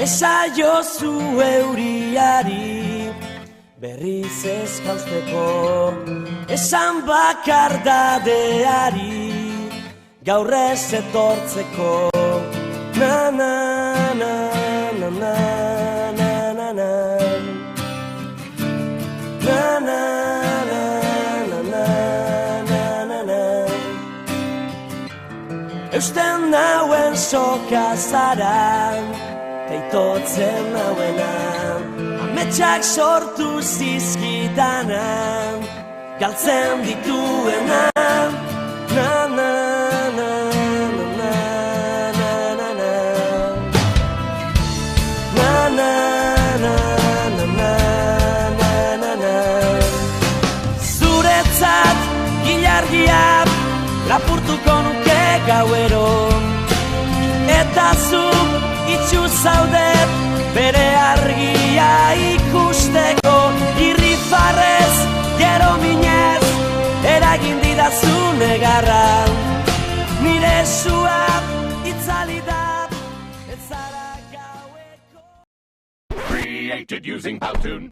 Esaiozu euriari berriz ez jausteko, esan bakardadeari gaur ez etortzeko. Na na na na na na na na na na na na na na na. Eusten nauen soka zara, teitotzen nauena, ametsak sortu zizkidana, galtzen dituena. Na na na na na na na na na na na na na na. Zuretzat gilargia lapurtuko nuke gauero, eta zuk itxu zaudet bere argia ikusteko. Irrifarrez, gero minez, eragin didazu negarra, nire sua itzali da, ez zara gaueko. Created using Powtoon.